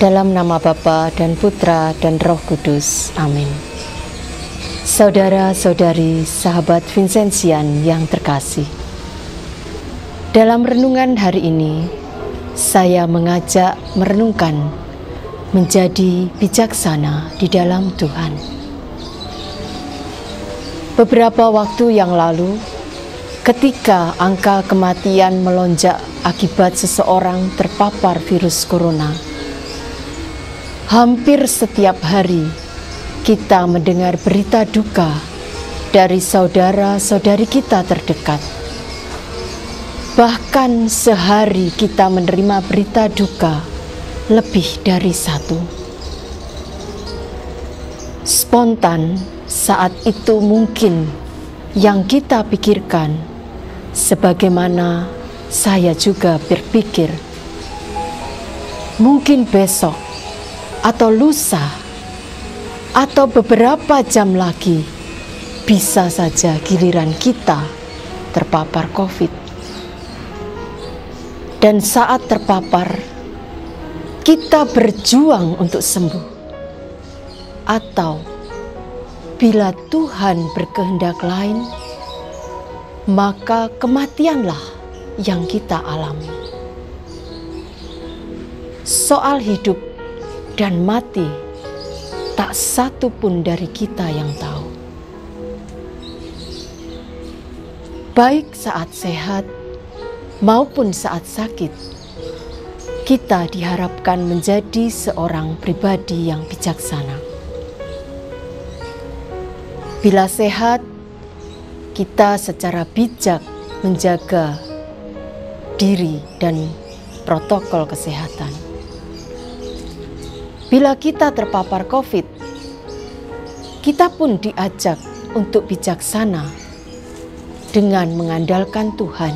Dalam nama Bapa dan Putra dan Roh Kudus. Amin. Saudara-saudari sahabat Vincentian yang terkasih, dalam renungan hari ini, saya mengajak merenungkan menjadi bijaksana di dalam Tuhan. Beberapa waktu yang lalu, ketika angka kematian melonjak akibat seseorang terpapar virus corona, hampir setiap hari kita mendengar berita duka dari saudara-saudari kita terdekat. Bahkan sehari kita menerima berita duka lebih dari satu. Spontan saat itu mungkin yang kita pikirkan, sebagaimana saya juga berpikir, mungkin besok atau lusa atau beberapa jam lagi bisa saja giliran kita terpapar COVID. Dan saat terpapar, kita berjuang untuk sembuh. Atau bila Tuhan berkehendak lain, maka kematianlah yang kita alami. Soal hidup dan mati, tak satu pun dari kita yang tahu. Baik saat sehat maupun saat sakit, kita diharapkan menjadi seorang pribadi yang bijaksana. Bila sehat, kita secara bijak menjaga diri dan protokol kesehatan. Bila kita terpapar COVID, kita pun diajak untuk bijaksana dengan mengandalkan Tuhan.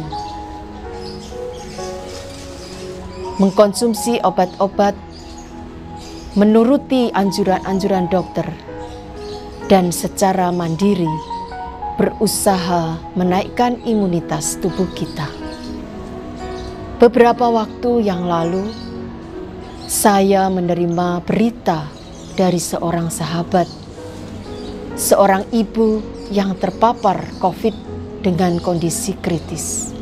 Mengkonsumsi obat-obat, menuruti anjuran-anjuran dokter, dan secara mandiri berusaha menaikkan imunitas tubuh kita. Beberapa waktu yang lalu, saya menerima berita dari seorang sahabat, seorang ibu yang terpapar COVID dengan kondisi kritis.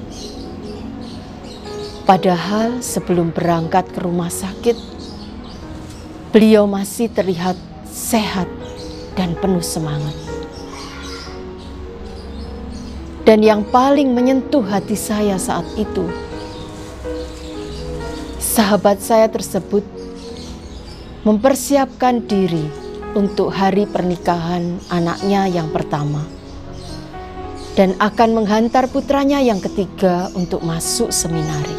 Padahal sebelum berangkat ke rumah sakit, beliau masih terlihat sehat dan penuh semangat. Dan yang paling menyentuh hati saya saat itu, sahabat saya tersebut mempersiapkan diri untuk hari pernikahan anaknya yang pertama dan akan menghantar putranya yang ketiga untuk masuk seminari.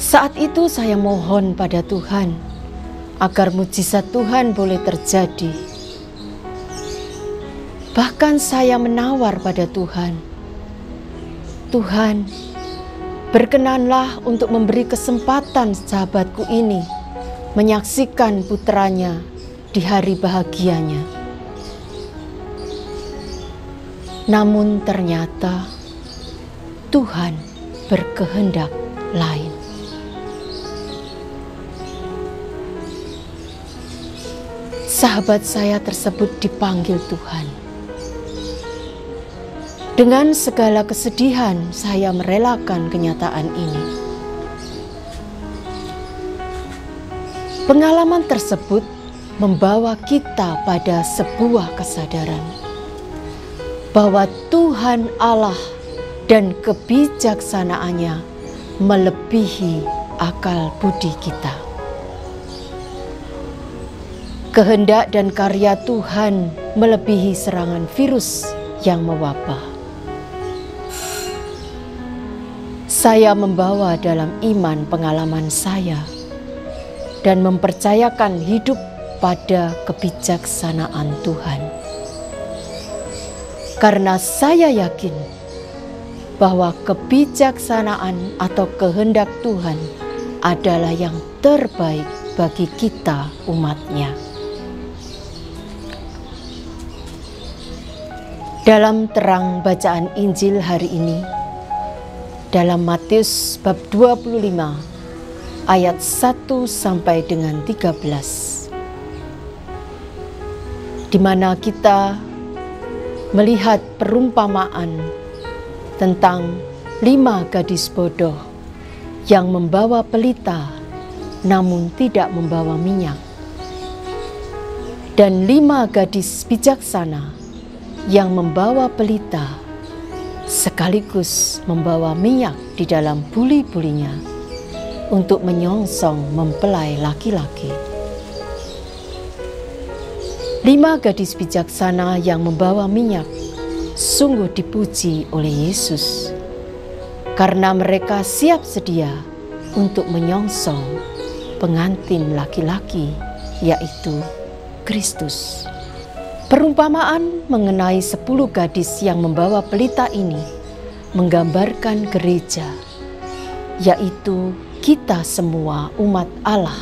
Saat itu saya mohon pada Tuhan agar mujizat Tuhan boleh terjadi. Bahkan saya menawar pada Tuhan, Tuhan, berkenanlah untuk memberi kesempatan sahabatku ini menyaksikan putranya di hari bahagianya. Namun ternyata Tuhan berkehendak lain. Sahabat saya tersebut dipanggil Tuhan. Dengan segala kesedihan, saya merelakan kenyataan ini. Pengalaman tersebut membawa kita pada sebuah kesadaran bahwa Tuhan Allah dan kebijaksanaannya melebihi akal budi kita. Kehendak dan karya Tuhan melebihi serangan virus yang mewabah. Saya membawa dalam iman pengalaman saya dan mempercayakan hidup pada kebijaksanaan Tuhan. Karena saya yakin bahwa kebijaksanaan atau kehendak Tuhan adalah yang terbaik bagi kita umat-Nya. Dalam terang bacaan Injil hari ini, dalam Matius bab 25 ayat 1 sampai dengan 13, di mana kita melihat perumpamaan tentang 5 gadis bodoh yang membawa pelita namun tidak membawa minyak, dan 5 gadis bijaksana yang membawa pelita sekaligus membawa minyak di dalam buli-bulinya untuk menyongsong mempelai laki-laki. 5 gadis bijaksana yang membawa minyak sungguh dipuji oleh Yesus, karena mereka siap sedia untuk menyongsong pengantin laki-laki, yaitu Kristus. Perumpamaan mengenai 10 gadis yang membawa pelita ini menggambarkan gereja, yaitu kita semua umat Allah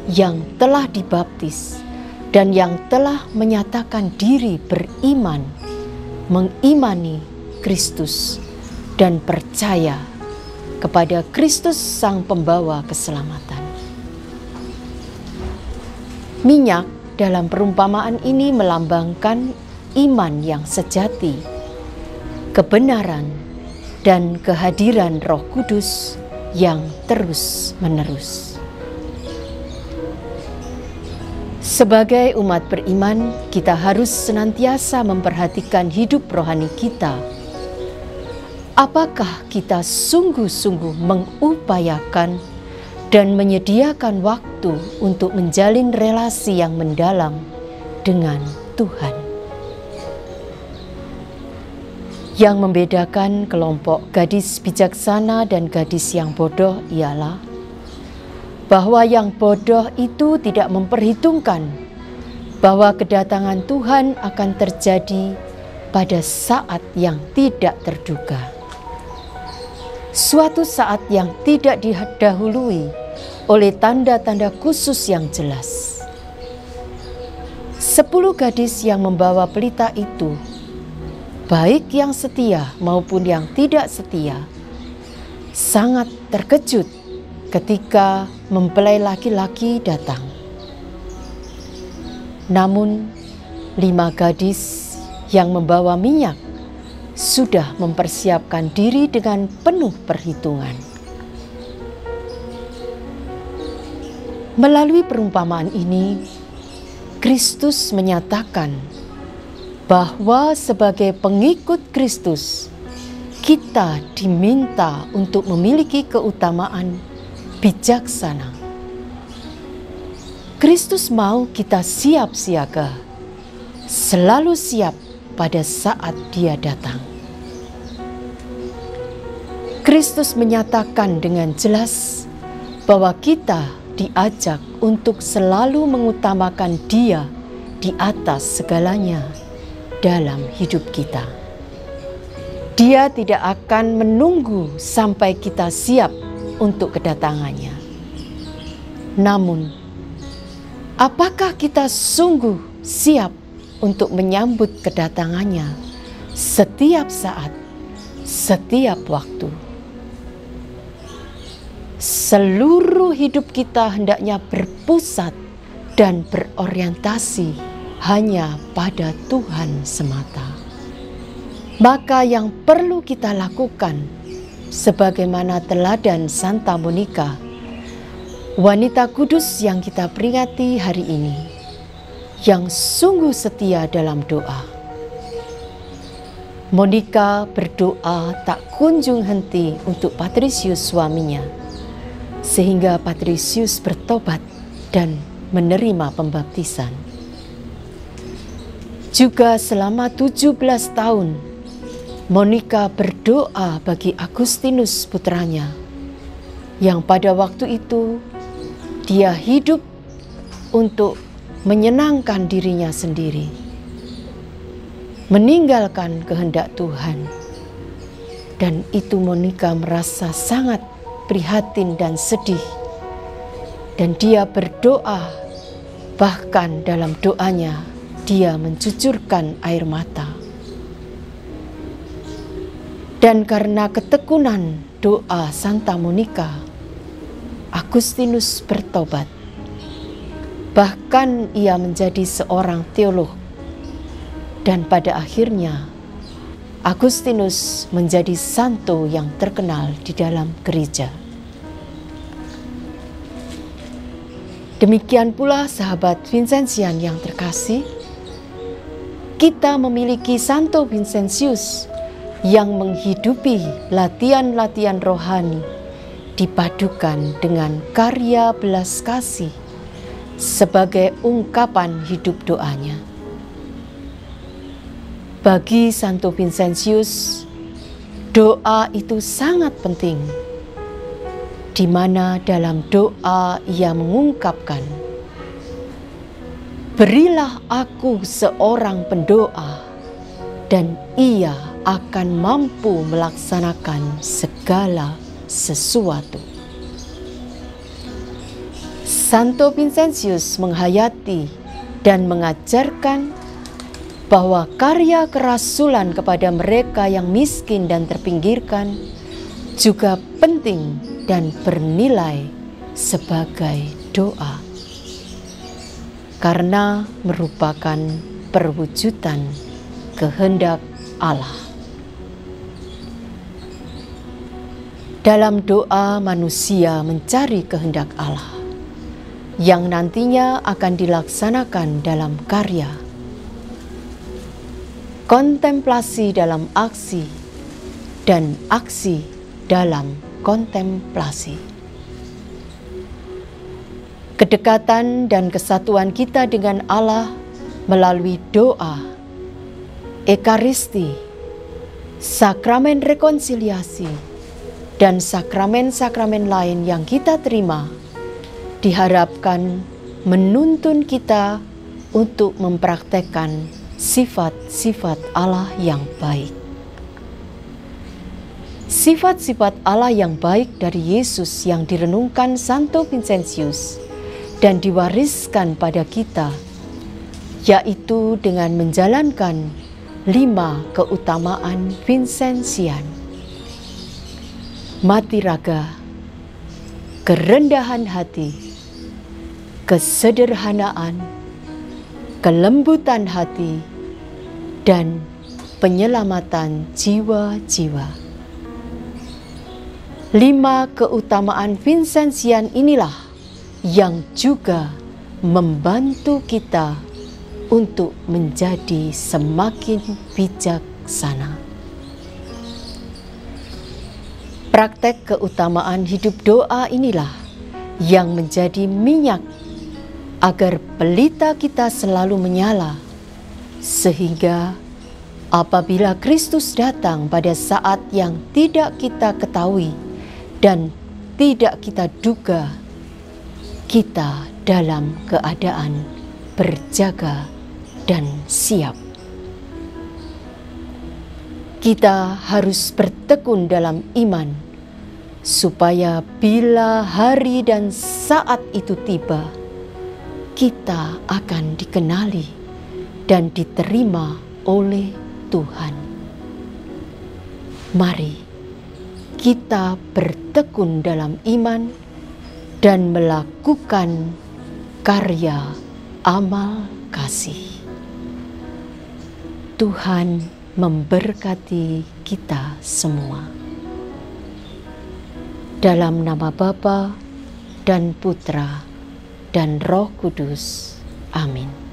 yang telah dibaptis dan yang telah menyatakan diri beriman, mengimani Kristus dan percaya kepada Kristus Sang Pembawa keselamatan. Minyak dalam perumpamaan ini melambangkan iman yang sejati, kebenaran, dan kehadiran Roh Kudus yang terus-menerus. Sebagai umat beriman, kita harus senantiasa memperhatikan hidup rohani kita. Apakah kita sungguh-sungguh mengupayakan dan menyediakan waktu untuk menjalin relasi yang mendalam dengan Tuhan? Yang membedakan kelompok gadis bijaksana dan gadis yang bodoh ialah bahwa yang bodoh itu tidak memperhitungkan bahwa kedatangan Tuhan akan terjadi pada saat yang tidak terduga. Suatu saat yang tidak didahului oleh tanda-tanda khusus yang jelas. 10 gadis yang membawa pelita itu, baik yang setia maupun yang tidak setia, sangat terkejut ketika mempelai laki-laki datang. Namun 5 gadis yang membawa minyak sudah mempersiapkan diri dengan penuh perhitungan. Melalui perumpamaan ini, Kristus menyatakan bahwa sebagai pengikut Kristus, kita diminta untuk memiliki keutamaan bijaksana. Kristus mau kita siap siaga, selalu siap pada saat Dia datang. Kristus menyatakan dengan jelas bahwa kita diajak untuk selalu mengutamakan Dia di atas segalanya dalam hidup kita. Dia tidak akan menunggu sampai kita siap untuk kedatangannya. Namun, apakah kita sungguh siap untuk menyambut kedatangannya setiap saat, setiap waktu? Seluruh hidup kita hendaknya berpusat dan berorientasi hanya pada Tuhan semata. Maka yang perlu kita lakukan, sebagaimana teladan Santa Monica, wanita kudus yang kita peringati hari ini, yang sungguh setia dalam doa. Monica berdoa tak kunjung henti untuk Patrisius suaminya, sehingga Patrisius bertobat dan menerima pembaptisan. Juga selama 17 tahun, Monica berdoa bagi Agustinus putranya, yang pada waktu itu dia hidup untuk menyenangkan dirinya sendiri, meninggalkan kehendak Tuhan. Dan itu Monica merasa sangat prihatin dan sedih. Dan dia berdoa, bahkan dalam doanya dia mencucurkan air mata. Dan karena ketekunan doa Santa Monica, Agustinus bertobat. Bahkan ia menjadi seorang teolog. Dan pada akhirnya Agustinus menjadi santo yang terkenal di dalam gereja. Demikian pula sahabat Vincentian yang terkasih, kita memiliki Santo Vincentius yang menghidupi latihan-latihan rohani dipadukan dengan karya belas kasih sebagai ungkapan hidup doanya. Bagi Santo Vincentius, doa itu sangat penting, di mana dalam doa ia mengungkapkan, "Berilah aku seorang pendoa, dan ia akan mampu melaksanakan segala sesuatu." Santo Vincentius menghayati dan mengajarkan bahwa karya kerasulan kepada mereka yang miskin dan terpinggirkan juga penting dan bernilai sebagai doa, karena merupakan perwujudan kehendak Allah. Dalam doa manusia mencari kehendak Allah yang nantinya akan dilaksanakan dalam karya. Kontemplasi dalam aksi dan aksi dalam kontemplasi. Kedekatan dan kesatuan kita dengan Allah melalui doa, Ekaristi, sakramen rekonsiliasi, dan sakramen-sakramen lain yang kita terima diharapkan menuntun kita untuk mempraktekkan sifat-sifat Allah yang baik. Sifat-sifat Allah yang baik dari Yesus yang direnungkan Santo Vincentius dan diwariskan pada kita, yaitu dengan menjalankan 5 keutamaan Vincentian: mati raga, kerendahan hati, kesederhanaan, kelembutan hati, dan penyelamatan jiwa-jiwa. 5 keutamaan Vincentian inilah yang juga membantu kita untuk menjadi semakin bijaksana. Praktek keutamaan hidup doa inilah yang menjadi minyak agar pelita kita selalu menyala, sehingga apabila Kristus datang pada saat yang tidak kita ketahui dan tidak kita duga, kita dalam keadaan berjaga dan siap. Kita harus bertekun dalam iman, supaya bila hari dan saat itu tiba, kita akan dikenali dan diterima oleh Tuhan. Mari kita bertekun dalam iman dan melakukan karya amal kasih. Tuhan memberkati kita semua. Dalam nama Bapa dan Putra dan Roh Kudus. Amin.